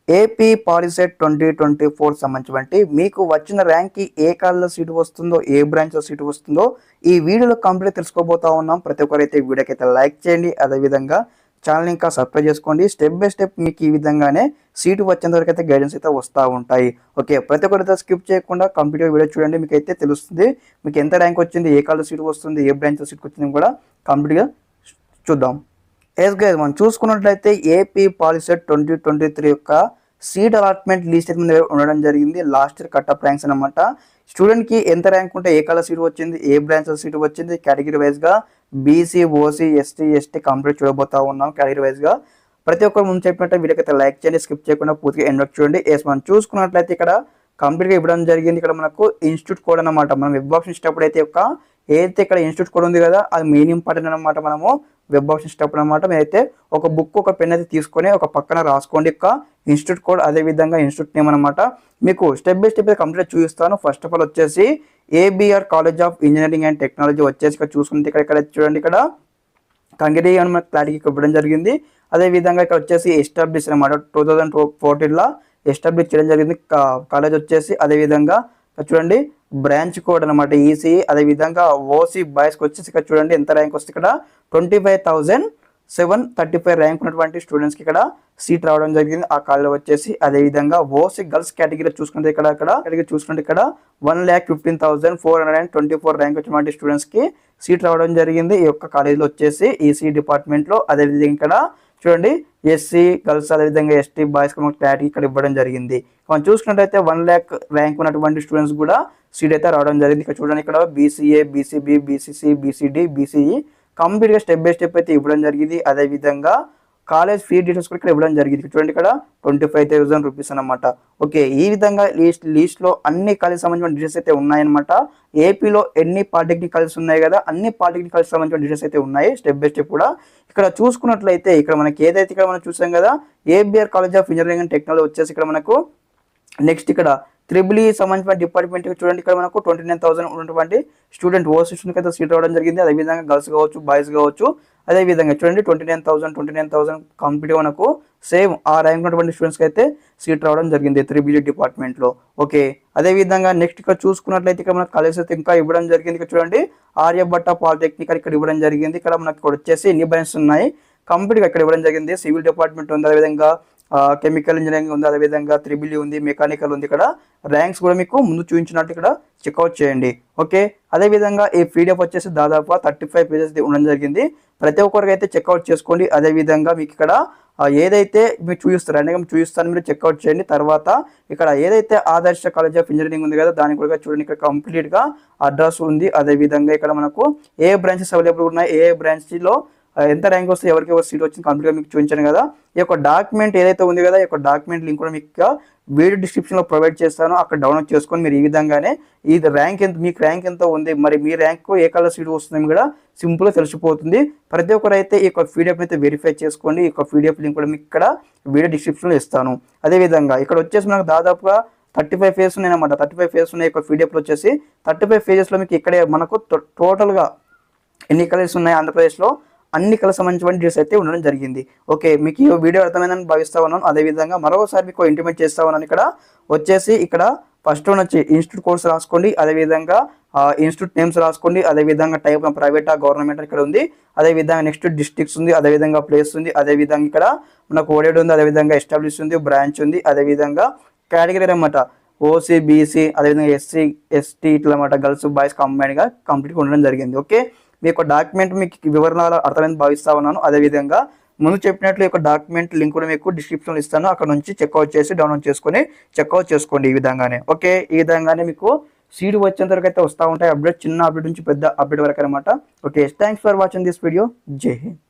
AP POLYCET 2024 సంబంధించి మీకు వచ్చిన ర్యాంక్కి ఏ కాలేజీలో సీటు వస్తుందో, ఏ బ్రాంచ్లో సీటు వస్తుందో ఈ వీడియోలో కంప్లీట్ తెలుసుకోబోతా ఉన్నాం. ప్రతి ఒక్కరైతే వీడియోకి అయితే లైక్ చేయండి, అదేవిధంగా ఛానల్ ఇంకా సబ్స్క్రైబ్ చేసుకోండి. స్టెప్ బై స్టెప్ మీకు ఈ విధంగానే సీటు వచ్చేంత వరకు అయితే గైడెన్స్ అయితే వస్తూ ఉంటాయి. ఓకే, ప్రతి ఒక్కరైతే స్కిప్ చేయకుండా కంప్లీట్గా వీడియో చూడండి, మీకు అయితే తెలుస్తుంది మీకు ఎంత ర్యాంక్ వచ్చింది, ఏ కాలేజ్ సీటు వస్తుంది, ఏ బ్రాంచ్లో సీట్ వచ్చింది కూడా కంప్లీట్గా చూద్దాం. ఎస్ గైస్, మనం చూసుకున్నట్లయితే ఏపీ పాలిసెట్ 2023 యొక్క సీట్ అలాట్మెంట్ లిస్ట్ అయితే ఉండడం జరిగింది. Last year cut off ranks అనమాట. స్టూడెంట్కి ఎంత ర్యాంక్ ఉంటే ఏ కాలేజ్ సీట్ వచ్చింది, ఏ బ్రాంచ్ సీట్ వచ్చింది, కేటగిరీ వైజ్గా బీసీ, ఓసీ, ఎస్టీ కంప్లీట్ చూడబోతా ఉన్నాం. కేటగిరీ వైజ్గా ప్రతి ఒక్కరు ముందు చెప్పినట్టు వీడియోకి అయితే లైక్ చేయండి, స్కిప్ చేయకుండా పూర్తిగా ఎండ్ వరకు చూడండి. ఎస్, మనం చూసుకున్నట్లయితే ఇక్కడ కంప్లీట్గా ఇవ్వడం జరిగింది. ఇక్కడ మనకు ఇన్స్టిట్యూట్ కోడ్ అనమాట. మనం వెబ్ ఆప్షన్ ఇచ్చినప్పుడు అయితే ఏదైతే ఇక్కడ ఇన్స్టిట్యూట్ కోడ్ ఉంది కదా, అది మెయిన్ ఇంపార్టెంట్ అనమాట. మనము వెబ్ ఆప్షన్ ఇచ్చినప్పుడు అనమాట మీరైతే ఒక బుక్, ఒక పెన్ అయితే తీసుకొని ఒక పక్కన రాసుకోండి యొక్క ఇన్స్టిట్యూట్ కోడ్, అదేవిధంగా ఇన్స్టిట్యూట్ నేమ్ అనమాట. మీకు స్టెప్ బై స్టెప్ కంప్లీట్ చూపిస్తాను. ఫస్ట్ ఆఫ్ ఆల్ వచ్చేసి ABR college of engineering and technology వచ్చేసి ఇక్కడ చూసుకుంటే ఇక్కడ చూడండి, ఇక్కడ కంగిరి అని మనకు క్లారిటీ ఇవ్వడం జరిగింది. అదేవిధంగా ఇక్కడ వచ్చేసి ఎస్టాబ్లిష్ అనమాట 2014లో ఎస్టాబ్లిష్ చేయడం జరిగింది కాలేజ్ వచ్చేసి. అదేవిధంగా చూడండి బ్రాంచ్ కోడ్ అనమాట ఈసీఈ. అదేవిధంగా ఓసీ బాయ్స్కి వచ్చేసి ఇక్కడ చూడండి ఎంత ర్యాంక్ వస్తుంది, ఇక్కడ 25,735 ర్యాంక్ ఉన్నటువంటి స్టూడెంట్స్కి ఇక్కడ సీట్ రావడం జరిగింది ఆ కాలేజ్ వచ్చేసి. అదేవిధంగా ఓసీ గర్ల్స్ కేటగిరీ చూసుకుంటే ఇక్కడ చూసుకుంటే ఇక్కడ 1,15,424 ర్యాంక్ వచ్చినటువంటి స్టూడెంట్స్కి సీట్ రావడం జరిగింది ఈ యొక్క కాలేజీలో వచ్చేసి ఈసీ డిపార్ట్మెంట్లో. అదేవిధంగా ఇక్కడ చూడండి ఎస్సీ గర్ల్స్, అదేవిధంగా ఎస్టీ బాయ్స్ క్లారిటీ ఇక్కడ ఇవ్వడం జరిగింది. మనం చూసుకున్నట్లయితే 1 lakh ర్యాంక్ ఉన్నటువంటి స్టూడెంట్స్ కూడా సీట్ అయితే రావడం జరిగింది. ఇక్కడ చూడండి, ఇక్కడ BCA, BCB, BCC, BCD, BCE కంప్లీట్గా స్టెప్ బై స్టెప్ అయితే ఇవ్వడం జరిగింది. అదేవిధంగా కాలేజ్ ఫీ డీటెయిల్స్ కూడా ఇక్కడ ఇవ్వడం జరిగింది. చూడండి, ఇక్కడ 25,000 రూపీస్ అనమాట. ఓకే, ఈ విధంగా లిస్ట్లో అన్ని కాలేజ్ సంబంధించిన డీటెయిల్స్ అయితే ఉన్నాయన్నమాట. ఏపీలో ఎన్ని పాలిటెక్నిక్ కాలేజెస్ ఉన్నాయి కదా, అన్ని పాలిటెక్నిక్ కాలేజ్ సంబంధించిన డీటెయిల్స్ అయితే ఉన్నాయి స్టెప్ బై స్టెప్ కూడా. ఇక్కడ చూసుకున్నట్లయితే ఇక్కడ మనకి ఏదైతే ఇక్కడ మనం చూసాం కదా ABR college of engineering and technology వచ్చేసి ఇక్కడ మనకు నెక్స్ట్ ఇక్కడ త్రిబుల్ ఈ సంబంధించిన డిపార్ట్మెంట్ చూడండి, ఇక్కడ మనకు 29,000 ఉన్నటువంటి స్టూడెంట్ ఓసీ స్టూడెంట్ అయితే సీట్ రావడం జరిగింది. అదేవిధంగా గర్ల్స్ కావచ్చు, బాయ్స్ కావచ్చు. అదేవిధంగా చూడండి 29,000 కంప్లీట్గా మనకు సేమ్ ఆ ర్యాంక్ ఉన్నటువంటి స్టూడెంట్స్కి అయితే సీట్ రావడం జరిగింది త్రిబుల్ ఈ డిపార్ట్మెంట్లో. ఓకే, అదేవిధంగా నెక్స్ట్ ఇక్కడ చూసుకున్నట్లయితే ఇక్కడ మనకు కాలేజెస్ అయితే ఇంకా ఇవ్వడం జరిగింది. ఇక్కడ చూడండి ఆర్యభట్ట పాలిటెక్నిక్ ఇక్కడ ఇవ్వడం జరిగింది. ఇక్కడ మనకు వచ్చేసి ఎన్ని బ్రాంచెస్ ఉన్నాయి కంప్లీట్గా ఇక్కడ ఇవ్వడం జరిగింది. సివిల్ డిపార్ట్మెంట్ ఉంది, అదేవిధంగా కెమికల్ ఇంజనీరింగ్ ఉంది, అదేవిధంగా త్రిబుల్ ఈ ఉంది, మెకానికల్ ఉంది. ఇక్కడ ర్యాంక్స్ కూడా మీకు ముందు చూపించినట్టు ఇక్కడ చెక్అవుట్ చేయండి. ఓకే, అదేవిధంగా ఈ పీడిఎఫ్ వచ్చేసి దాదాపు 35 పేజెస్ ఉండడం జరిగింది. ప్రతి ఒక్కరికి అయితే చెక్అవుట్ చేసుకోండి. అదేవిధంగా మీకు ఇక్కడ ఏదైతే మీరు చూపిస్తారు అంటే చూపిస్తాను, మీరు చెక్అవుట్ చేయండి. తర్వాత ఇక్కడ ఏదైతే ఆదర్శ కాలేజ్ ఆఫ్ ఇంజనీరింగ్ ఉంది కదా దానికి కూడా చూడండి, ఇక్కడ కంప్లీట్గా అడ్రస్ ఉంది. అదేవిధంగా ఇక్కడ మనకు ఏ బ్రాంచెస్ అవైలబుల్ ఉన్నాయి, ఏ బ్రాంచ్లో ఎంత ర్యాంక్ వస్తే ఎవరికి సీట్ వచ్చింది కంప్లీట్గా మీకు చూపించాను కదా. ఈ యొక్క డాక్యుమెంట్ ఏదైతే ఉంది కదా, ఈ యొక్క డాక్యుమెంట్ లింక్ కూడా మీకు వీడియో డిస్క్రిప్షన్లో ప్రొవైడ్ చేస్తాను, అక్కడ డౌన్లోడ్ చేసుకొని మీరు ఈ విధంగానే ఇది ర్యాంక్ ఎంత, మీకు ర్యాంక్ ఎంత ఉంది, మరి మీ ర్యాంక్ ఏ కలర్ సీట్ వస్తుంది కూడా సింపుల్గా తెలిసిపోతుంది. ప్రతి ఒక్కరు అయితే ఈ యొక్క పీడిఎఫ్ అయితే వెరిఫై చేసుకోండి. ఈ యొక్క పీడిఎఫ్ లింక్ కూడా మీకు ఇక్కడ వీడియో డిస్క్రిప్షన్లో ఇస్తాను. అదేవిధంగా ఇక్కడ వచ్చేసి మనకు దాదాపుగా 35 పేజెస్ ఉన్నాయన్నమాట. 35 పేజెస్ ఉన్నాయి యొక్క పీడిఎఫ్లో వచ్చేసి. 35 పేజెస్లో మీకు ఇక్కడే మనకు టోటల్గా ఎన్ని కలర్స్ ఉన్నాయి ఆంధ్రప్రదేశ్లో అన్ని కలర్స్ సంబంధించిన డీటెయిల్స్ అయితే ఉండడం జరిగింది. ఓకే, మీకు ఈ వీడియో అర్థమైందని భావిస్తా ఉన్నాను. అదేవిధంగా మరోసారి మీకు ఇంటిమేట్ చేస్తా ఉన్నాను. ఇక్కడ వచ్చేసి ఇక్కడ ఫస్ట్ వచ్చి ఇన్స్టిట్యూట్ కోర్స్ రాసుకోండి, అదేవిధంగా ఇన్స్టిట్యూట్ నేమ్స్ రాసుకోండి, అదేవిధంగా టైప్ ప్రైవేటా గవర్నమెంట్ ఇక్కడ ఉంది, అదేవిధంగా నెక్స్ట్ డిస్ట్రిక్ట్స్ ఉంది, అదేవిధంగా ప్లేస్ ఉంది, అదేవిధంగా ఇక్కడ మనకు ఓడెడ్ ఉంది, అదేవిధంగా ఎస్టాబ్లిష్ ఉంది, బ్రాంచ్ ఉంది, అదేవిధంగా కేటగిరీ అనమాట ఓసీ, బీసీ, అదేవిధంగా ఎస్సీ, ఎస్టీ ఇట్లా అన్నమాట గర్ల్స్ బాయ్స్ కంబైన్డ్గా కంప్లీట్గా ఉండడం జరిగింది. ఓకే, మీ యొక్క డాక్యుమెంట్ మీకు వివరణలు అర్థమైంది భావిస్తా ఉన్నాను. అదేవిధంగా ముందు చెప్పినట్లు యొక్క డాక్యుమెంట్ లింక్ కూడా మీకు డిస్క్రిప్షన్లో ఇస్తాను, అక్కడ నుంచి చెక్అవుట్ చేసి డౌన్లోడ్ చేసుకొని చెక్అవుట్ చేసుకోండి ఈ విధంగానే. ఓకే, ఈ విధంగానే మీకు సీట్ వచ్చేంత వరకు అయితే వస్తూ ఉంటాయి అప్డేట్, చిన్న అప్డేట్ నుంచి పెద్ద అప్డేట్ వరకు అనమాట. Okay, thanks for watching this video. జై హింద్.